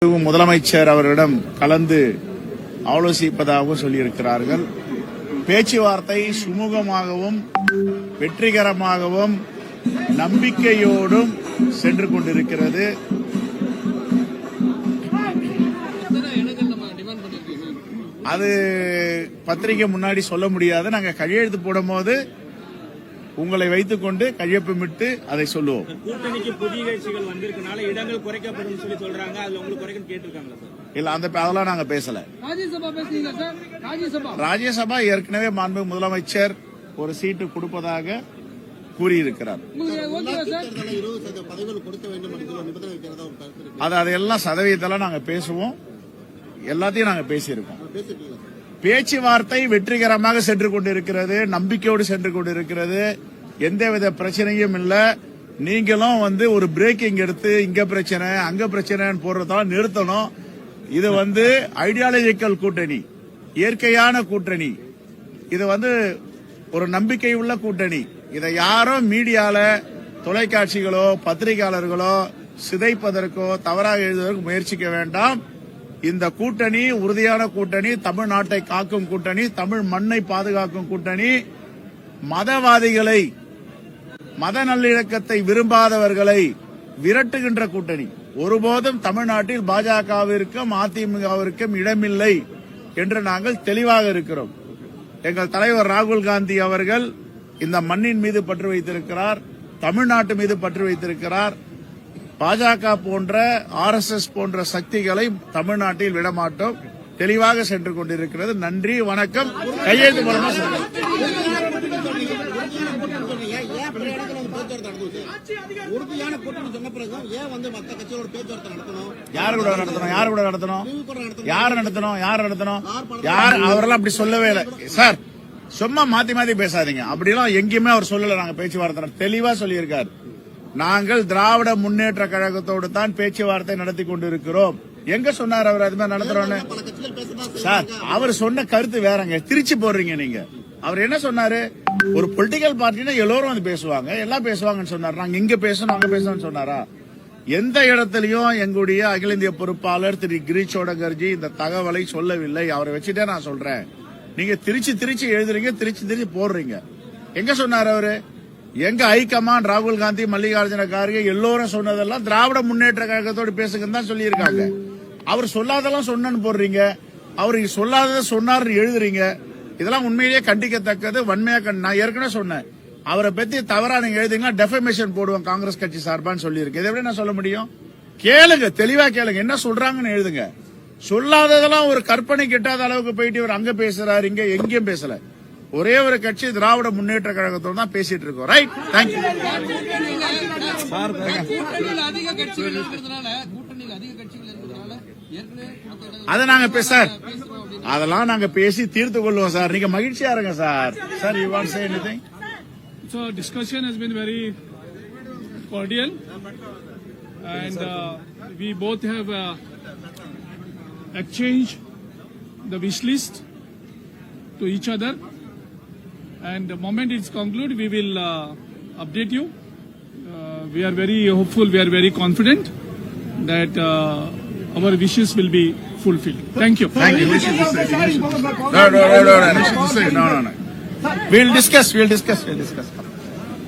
முதலமைச்சர் அவரிடம் கலந்து ஆலோசிப்பதாகவும் சொல்லியிருக்கிறார்கள். பேச்சுவார்த்தை சுமூகமாகவும் வெற்றிகரமாகவும் நம்பிக்கையோடும் சென்று கொண்டிருக்கிறது. அது பத்திரிகை முன்னாடி சொல்ல முடியாது. நாங்க கையெழுத்து போடும் போது உங்களை வைத்துக் கொண்டு கையொப்பமிட்டு அதை சொல்லுவோம். கூட்டணிக்கு புதிய கட்சிகள் வந்திருக்கனால இடங்கள் குறைக்கப்படும் சொல்லி சொல்றாங்க. அதுல உங்களுக்கு குறைக்கணும் கேட்டிருக்காங்களா சார்? இல்ல, அதெல்லாம் நாங்க பேசல. ராஜ்யசபா ஏற்கனவே மாண்பு முதலமைச்சர் ஒரு சீட்டு கொடுப்பதாக கூறியிருக்கிறார். அதெல்லாம் சதவீதத்தெல்லாம் நாங்க பேசுவோம். எல்லாத்தையும் நாங்க பேசியிருக்கோம். பேச்சுவார்த்தை வெற்றிகரமாக சென்று கொண்டிருக்கிறது. நம்பிக்கையோடு சென்று கொண்டிருக்கிறது. எந்தவித பிரச்சனையும் இல்ல. நீங்களும் ஒரு பிரேக்கிங் எடுத்து இங்க பிரச்சனை அங்க பிரச்சனைன்னு போடுறதால நிறுத்தணும். இது ஐடியாலஜிக்கல் கூட்டணி, இயற்கையான கூட்டணி. இது ஒரு நம்பிக்கை உள்ள கூட்டணி. இதை யாரும் மீடியால தொலைக்காட்சிகளோ பத்திரிகையாளர்களோ சிதைப்பதற்கோ தவறாக எழுதுவதற்கு முயற்சிக்க வேண்டாம். இந்த கூட்டணி உறுதியான கூட்டணி, தமிழ்நாட்டை காக்கும் கூட்டணி, தமிழ் மண்ணை பாதுகாக்கும் கூட்டணி, மதவாதிகளை மத நல்லிணக்கத்தை விரும்பாதவர்களை விரட்டுகின்ற கூட்டணி. ஒருபோதும் தமிழ்நாட்டில் பாஜகவிற்கும் அதிமுகவிற்கும் இடமில்லை என்று நாங்கள் தெளிவாக இருக்கிறோம். எங்கள் தலைவர் ராகுல் காந்தி அவர்கள் இந்த மண்ணின் மீது பற்று வைத்திருக்கிறார், தமிழ்நாட்டு மீது பற்று வைத்திருக்கிறார். பாஜக போன்ற RSS போன்ற சக்திகளை தமிழ்நாட்டில் விடமாட்டோம். தெளிவாக சென்று கொண்டிருக்கிறது. நன்றி, வணக்கம். கையெழுத்து போடணும். யாரு கூட நடத்தணும்? அவரெல்லாம் அப்படி சொல்லவே இல்லை சார். சும்மா மாத்தி மாத்தி பேசாதீங்க. அப்படிலாம் எங்கேயுமே அவர் சொல்லல. நாங்க பேச்சுவார்த்தை தெளிவா சொல்லியிருக்காரு. நாங்கள் திராவிட முன்னேற்ற கழகத்தோடு தான் பேச்சுவார்த்தை நடத்தி கொண்டிருக்கிறோம். எங்க சொன்னார் அவர் அது மாதிரி நடத்துறோன்னு? சார், அவர் சொன்ன கருத்து வேறங்க. திருச்சி போடுறீங்க நீங்க. அவர் என்ன சொன்னாரு? ஒரு பொலிட்டிக்கல் பார்ட்டினா எல்லோரும் பேசுவாங்க, எல்லாம் பேசுவாங்கன்னு சொன்னார். நாங்க இங்க பேசணும் அங்க பேசணும்னு சொன்னாரா? எந்த இடத்துலயும் எங்களுடைய அகில இந்திய பொறுப்பாளர் திரு கிரீஷ் சோடங்கர்ஜி இந்த தகவலை சொல்லவில்லை. அவரை வச்சுட்டே நான் சொல்றேன். நீங்க திருச்சி எழுதுறீங்க, திருச்சி போடுறீங்க. எங்க சொன்னார் அவரு? எங்க ஹைகமாண்ட் ராகுல் காந்தி, மல்லிகார்ஜுன கார்கே எல்லோரும் சொன்னதெல்லாம் திராவிட முன்னேற்ற கழகத்தோடு பேசுங்கன்னு தான் சொல்லி இருக்காங்க. அவர் சொல்லாதெல்லாம் சொன்னு போடுறீங்க, அவரு சொல்லாததை சொன்னார் எழுதுறீங்க. இதெல்லாம் உண்மையிலேயே கண்டிக்கத்தக்கது. வன்மையா நான் ஏற்கனவே சொன்னேன், அவரை பத்தி தவறா நீங்க எழுதிங்கன்னா டெஃபமேஷன் போடுவோம் காங்கிரஸ் கட்சி சார்பான்னு சொல்லியிருக்கு. இதை எப்படி நான் சொல்ல முடியும்? கேளுங்க, தெளிவா கேளுங்க, என்ன சொல்றாங்கன்னு எழுதுங்க. சொல்லாததெல்லாம் ஒரு கற்பனை கிட்டாத அளவுக்கு போயிட்டு இவர் அங்க பேசுறாரு, இங்க எங்கேயும் பேசல. ஒரே ஒரு கட்சி திராவிட முன்னேற்ற கழகத்தோடு தான் பேசிட்டு இருக்கோம். Right, thank you. அதை நாங்க சார் அதெல்லாம் நாங்க பேசி தீர்த்து கொள்வோம் சார். நீங்க மகிழ்ச்சியா இருங்க sir. Sir, you want say anything? So discussion has been very cordial and we both have exchanged the wish list to each other. And the moment it's concluded, we will update you. We are very hopeful, we are very confident that our wishes will be fulfilled. Thank you. Thank you. No. We'll discuss.